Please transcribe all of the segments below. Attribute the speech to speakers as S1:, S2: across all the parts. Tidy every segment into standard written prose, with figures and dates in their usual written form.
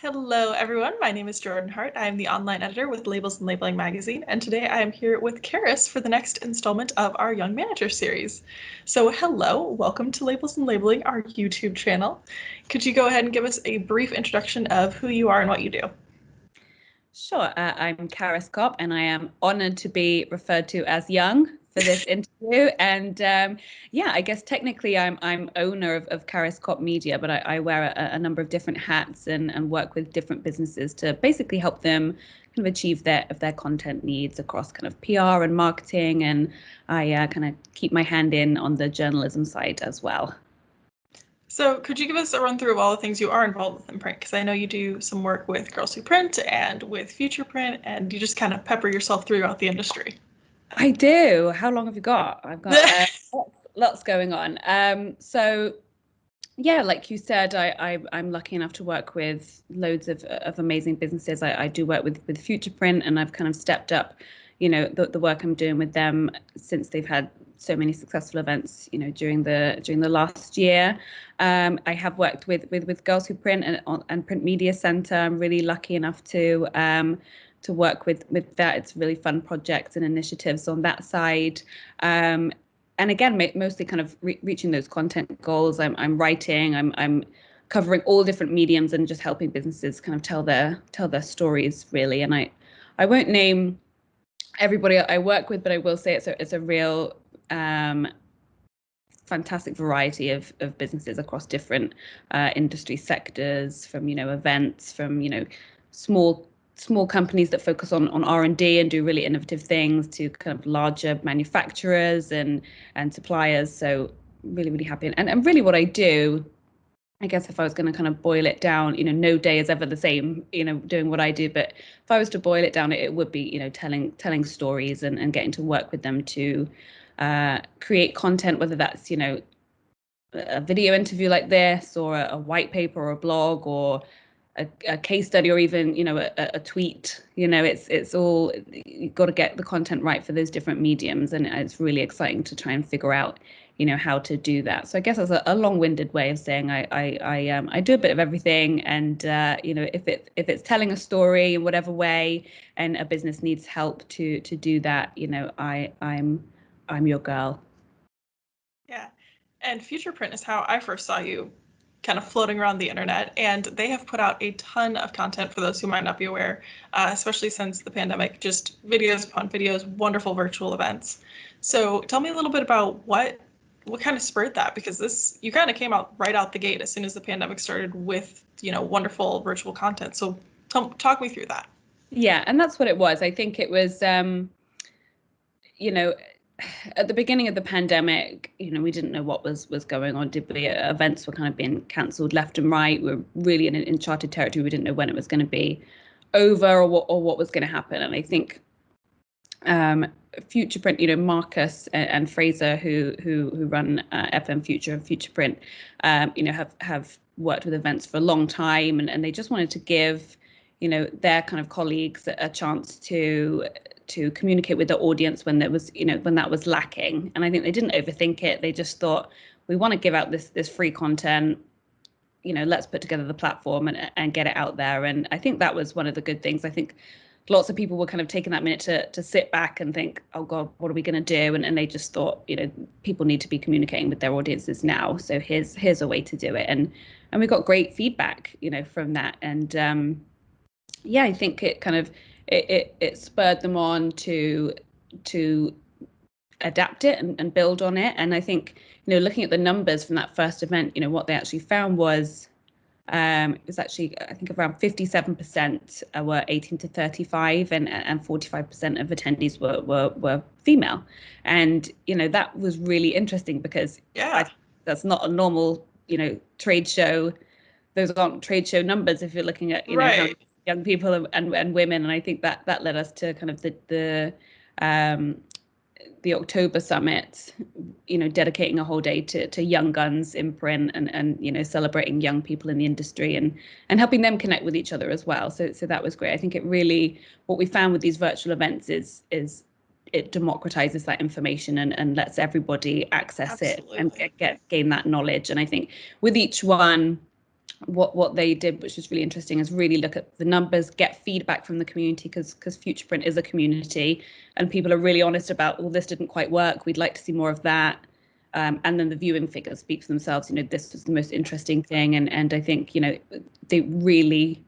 S1: Hello, everyone. My name is Jordan Hart. I am the online editor with Labels and Labeling magazine, and today I am here with Karis for the next installment of our Young Manager series. So, hello, welcome to Labels and Labeling, our YouTube channel. Could you go ahead and give us a brief introduction of who you are and what you do?
S2: Sure. I'm Karis Copp, and I am honored to be referred to as young for this interview. And yeah, I guess technically I'm owner of Karis Copp Media, but I wear a number of different hats and work with different businesses to basically help them kind of achieve their content needs across kind of PR and marketing. And I kind of keep my hand in on the journalism side as well.
S1: So, could you give us a run through of all the things you are involved with in print? Because I know you do some work with Girls Who Print and with FuturePrint, and you just kind of pepper yourself throughout the industry.
S2: I do. How long have you got? I've got lots going on. So yeah, like you said, I'm lucky enough to work with loads of amazing businesses. I do work with FuturePrint, and I've kind of stepped up, the work I'm doing with them since they've had so many successful events, during the last year. I have worked with Girls Who Print and Print Media Center. I'm really lucky enough to work with that. It's really fun projects and initiatives on that side. And again, mostly kind of reaching those content goals. I'm writing, I'm covering all different mediums and just helping businesses kind of tell their stories, really. And I won't name everybody I work with, but I will say it's a real fantastic variety of businesses across different industry sectors, from events, from small companies that focus on R&D and do really innovative things, to kind of larger manufacturers and suppliers. So really happy. And really what I do, I guess if I was going to kind of boil it down, no day is ever the same, doing what I do. But if I was to boil it down, it would be, telling stories and getting to work with them to create content, whether that's, a video interview like this, or a white paper or a blog, or a case study, or even a tweet. It's all, you've got to get the content right for those different mediums, and it's really exciting to try and figure out how to do that. So I guess that's a long-winded way of saying I do a bit of everything, and if it's telling a story in whatever way and a business needs help to do that, I'm your girl.
S1: Yeah. And FuturePrint is how I first saw you kind of floating around the internet. And they have put out a ton of content for those who might not be aware, especially since the pandemic, just videos upon videos, wonderful virtual events. So tell me a little bit about what kind of spurred that, because you kind of came out right out the gate as soon as the pandemic started with, wonderful virtual content. So talk me through that.
S2: Yeah, and that's what it was. I think it was, at the beginning of the pandemic, we didn't know what was going on, did we? Events were kind of being cancelled left and right. We were really in uncharted territory. We didn't know when it was going to be over, or what was going to happen. And I think FuturePrint, Marcus and Fraser, who run FM Future and FuturePrint, have worked with events for a long time, and they just wanted to give their kind of colleagues a chance to communicate with the audience when there was, when that was lacking. And I think they didn't overthink it. They just thought, we want to give out this free content, let's put together the platform and get it out there. And I think that was one of the good things. I think lots of people were kind of taking that minute to sit back and think, oh God, what are we going to do? And they just thought, people need to be communicating with their audiences now. So here's a way to do it. And we got great feedback, from that. And yeah, I think it kind of, it spurred them on to adapt it and build on it. And I think, looking at the numbers from that first event, what they actually found was, it was actually, I think, around 57% were 18 to 35, and 45% of attendees were female. And, that was really interesting, because that's not a normal, trade show. Those aren't trade show numbers if you're looking at,
S1: Right.
S2: how young people and women. And I think that led us to kind of the October summit, dedicating a whole day to young guns in print, and celebrating young people in the industry and helping them connect with each other as well. So that was great. I think it really, what we found with these virtual events is it democratizes that information and lets everybody access
S1: Absolutely.
S2: it and gain that knowledge. And I think with each one, what they did, which was really interesting, is really look at the numbers, get feedback from the community, because FuturePrint is a community, and people are really honest about, well, this didn't quite work, we'd like to see more of that. And then the viewing figures speak for themselves. This was the most interesting thing, and I think they really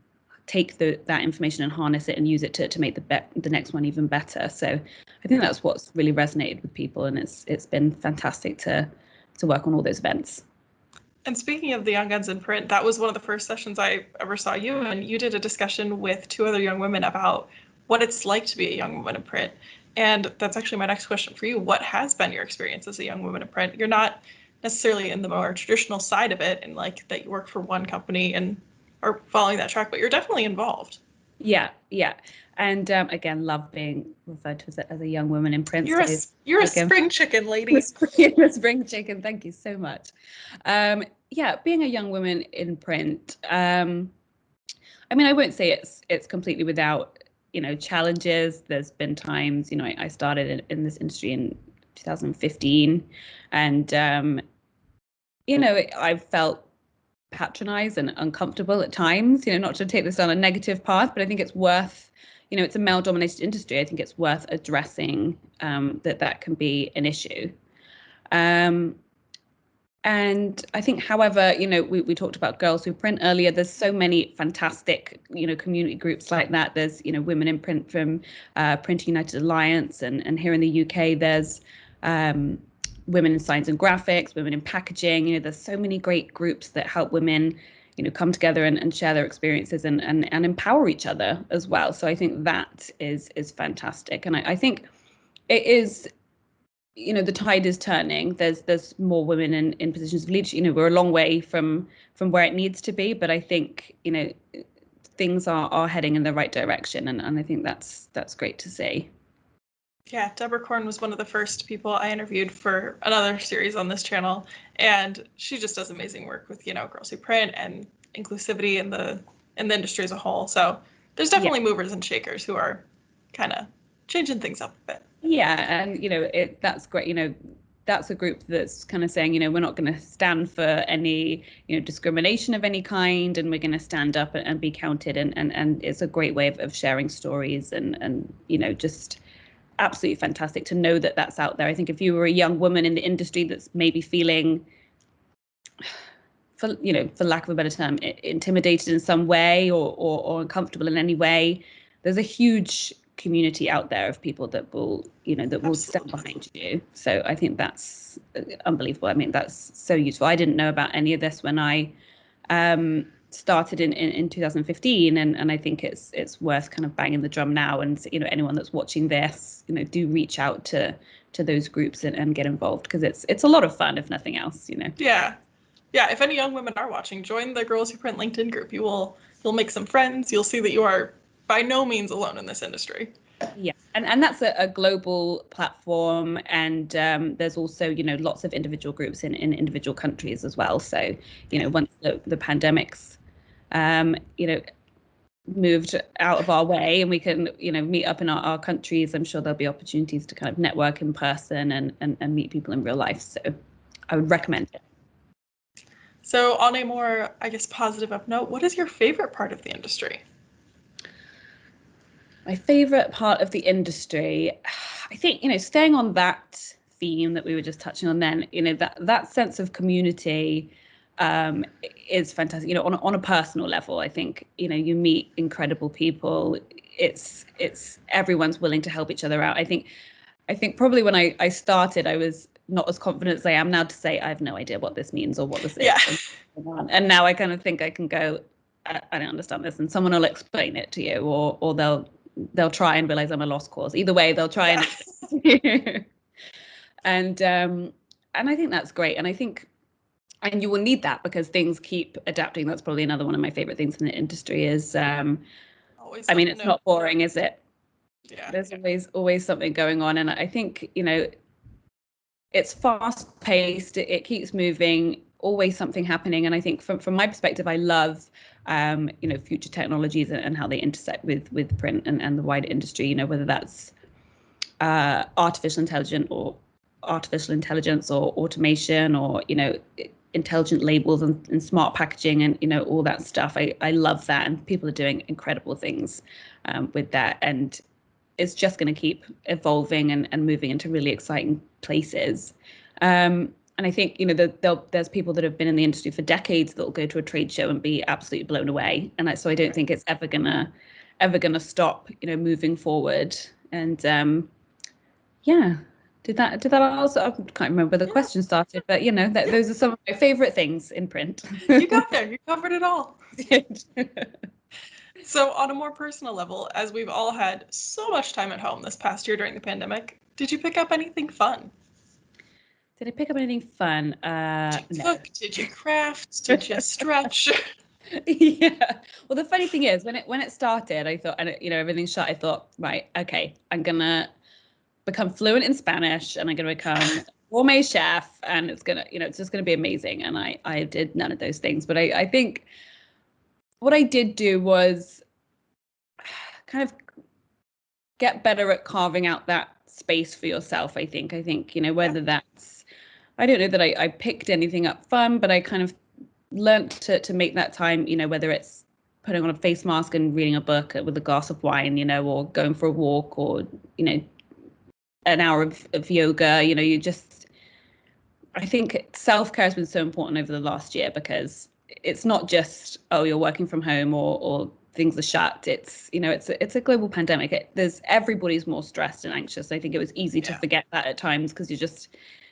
S2: take that information and harness it and use it to make the next one even better. So I think that's what's really resonated with people, and it's been fantastic to work on all those events.
S1: And speaking of the Young Guns in Print, that was one of the first sessions I ever saw you, and you did a discussion with 2 other young women about what it's like to be a young woman in print. And that's actually my next question for you. What has been your experience as a young woman in print? You're not necessarily in the more traditional side of it, and like that you work for one company and are following that track, but you're definitely involved.
S2: Yeah. And again, love being referred to as a young woman in print.
S1: You're a spring chicken, lady.
S2: A spring chicken. Thank you so much. Being a young woman in print. I won't say it's completely without challenges. There's been times I started in this industry in 2015, and I felt patronized and uncomfortable at times, not to take this down a negative path, but I think it's worth, it's a male dominated industry. I think it's worth addressing that can be an issue. And I think, however, we talked about Girls Who Print earlier. There's so many fantastic, community groups like that. There's, Women in Print from Print United Alliance, and here in the UK, there's Women in Science and Graphics, Women in Packaging. There's so many great groups that help women, come together and share their experiences and empower each other as well. So I think that is fantastic, and I think it is. The tide is turning. There's more women in positions of leadership. We're a long way from where it needs to be, but I think things are heading in the right direction, and I think that's great to see.
S1: Yeah, Deborah Korn was one of the first people I interviewed for another series on this channel, and she just does amazing work with Girls Who Print and inclusivity in the industry as a whole. So there's definitely movers and shakers who are kind of changing things up a bit.
S2: Yeah, and that's great. That's a group that's kind of saying, we're not going to stand for any discrimination of any kind, and we're going to stand up and be counted, and it's a great way of sharing stories, and just absolutely fantastic to know that that's out there. I think if you were a young woman in the industry that's maybe feeling, for lack of a better term, intimidated in some way or uncomfortable in any way, there's a huge community out there of people that will stand behind you. So I think that's unbelievable. That's so useful. I didn't know about any of this when I started in 2015, and I think it's worth kind of banging the drum now. And anyone that's watching this, do reach out to those groups and get involved, because it's a lot of fun, if nothing else.
S1: Yeah. If any young women are watching, join the Girls Who Print LinkedIn group. You'll make some friends. You'll see that you are by no means alone in this industry.
S2: Yeah, and that's a global platform, and there's also lots of individual groups in individual countries as well. So once the pandemic's moved out of our way and we can meet up in our countries, I'm sure there'll be opportunities to kind of network in person and meet people in real life. So I would recommend it.
S1: So on a more, I guess, positive up note, what is your favorite part of the industry?
S2: My favorite part of the industry, I think, staying on that theme that we were just touching on then, that sense of community is fantastic. On a personal level, I think, you meet incredible people. It's everyone's willing to help each other out. I think probably when I started, I was not as confident as I am now to say I have no idea what this means or what this is.
S1: Yeah.
S2: And now I kind of think I can go, I don't understand this, and someone will explain it to you, or they'll try and realize I'm a lost cause. Either way, they'll try and I think that's great. And I think, and you will need that because things keep adapting. That's probably another one of my favorite things in the industry is, it's not boring, is it?
S1: Yeah.
S2: There's always something going on. And I think, it's fast paced, it keeps moving, always something happening. And I think from my perspective, I love future technologies and how they intersect with print and the wider industry, whether that's artificial intelligence or automation, or intelligent labels and smart packaging and, all that stuff. I love that. And people are doing incredible things with that. And it's just going to keep evolving and moving into really exciting places. And I think, there's people that have been in the industry for decades that will go to a trade show and be absolutely blown away. And so I don't think it's ever gonna stop, moving forward. And yeah. Did that also? I can't remember where the question started, but those are some of my favorite things in print.
S1: You got there. You covered it all. So on a more personal level, as we've all had so much time at home this past year during the pandemic, did you pick up anything fun?
S2: Did I pick up anything fun?
S1: Did you
S2: No.
S1: cook? Did you craft? Did you stretch?
S2: Yeah. Well, the funny thing is, when it started, I thought, and everything's shut. I thought, right, okay, I'm gonna become fluent in Spanish, and I'm gonna become a gourmet chef, and it's gonna, it's just gonna be amazing. And I did none of those things, but I think what I did do was kind of get better at carving out that space for yourself. I think, whether that's, I don't know that I picked anything up fun, but I kind of learned to make that time, whether it's putting on a face mask and reading a book with a glass of wine, or going for a walk, or, an hour of yoga, I think self-care has been so important over the last year, because it's not just, oh, you're working from home or things are shut. It's, it's a global pandemic. Everybody's more stressed and anxious. I think it was easy to forget that at times, because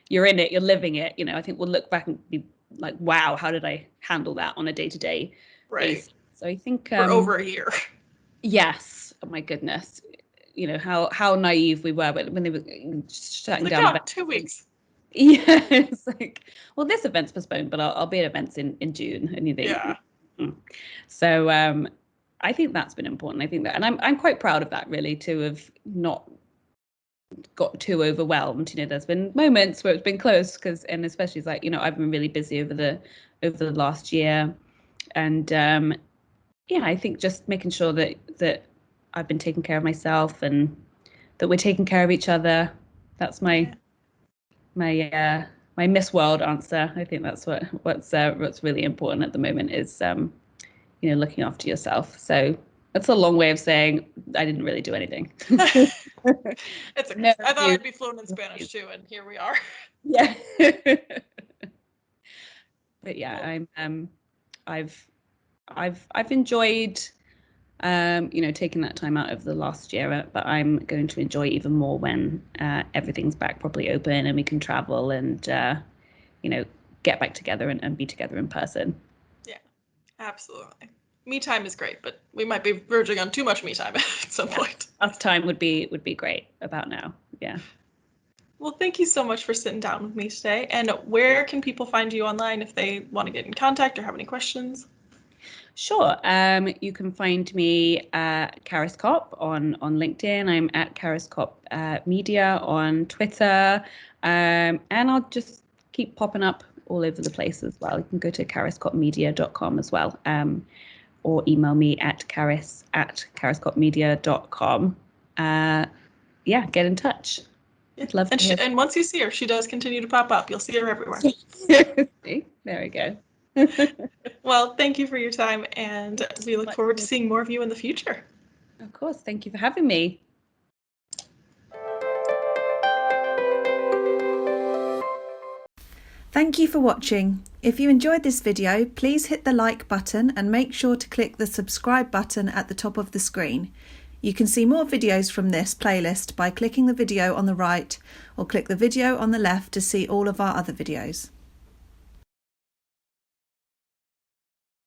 S2: you're in it, you're living it. I think we'll look back and be like, wow, how did I handle that on a day-to-day basis? So I think
S1: for over a year.
S2: Yes. Oh my goodness. How naive we were when they were shutting down events.
S1: 2 weeks.
S2: Yeah, it's like, well, this event's postponed, but I'll be at events in June, and you think, So I think that's been important. I think that, and I'm quite proud of that, really, to have not got too overwhelmed. There's been moments where it's been close, and especially it's like, I've been really busy over the last year, and I think just making sure that I've been taking care of myself, and that we're taking care of each other. That's my Miss World answer. I think that's what's really important at the moment is looking after yourself. So that's a long way of saying I didn't really do anything.
S1: It's okay. I thought I'd be fluent in Spanish too, and here we are.
S2: Yeah. But yeah, I've enjoyed taking that time out of the last year, but I'm going to enjoy even more when everything's back properly open and we can travel and get back together and be together in person.
S1: Yeah, absolutely. Me time is great, but we might be verging on too much me time at some point.
S2: Us time would be great about now. Yeah.
S1: Well, thank you so much for sitting down with me today. And where can people find you online if they want to get in contact or have any questions?
S2: Sure. You can find me Karis Copp on LinkedIn. I'm at Karis Copp Media on Twitter. And I'll just keep popping up all over the place as well. You can go to kariscoppmedia.com as well. Or email me at karis@kariscoppmedia.com. Get in touch.
S1: I'd love to. And once you see her, she does continue to pop up. You'll see her everywhere.
S2: There we go.
S1: Well, thank you for your time, and we look forward to seeing more of you in the future.
S2: Of course. Thank you for having me.
S3: Thank you for watching. If you enjoyed this video, please hit the like button and make sure to click the subscribe button at the top of the screen. You can see more videos from this playlist by clicking the video on the right, or click the video on the left to see all of our other videos.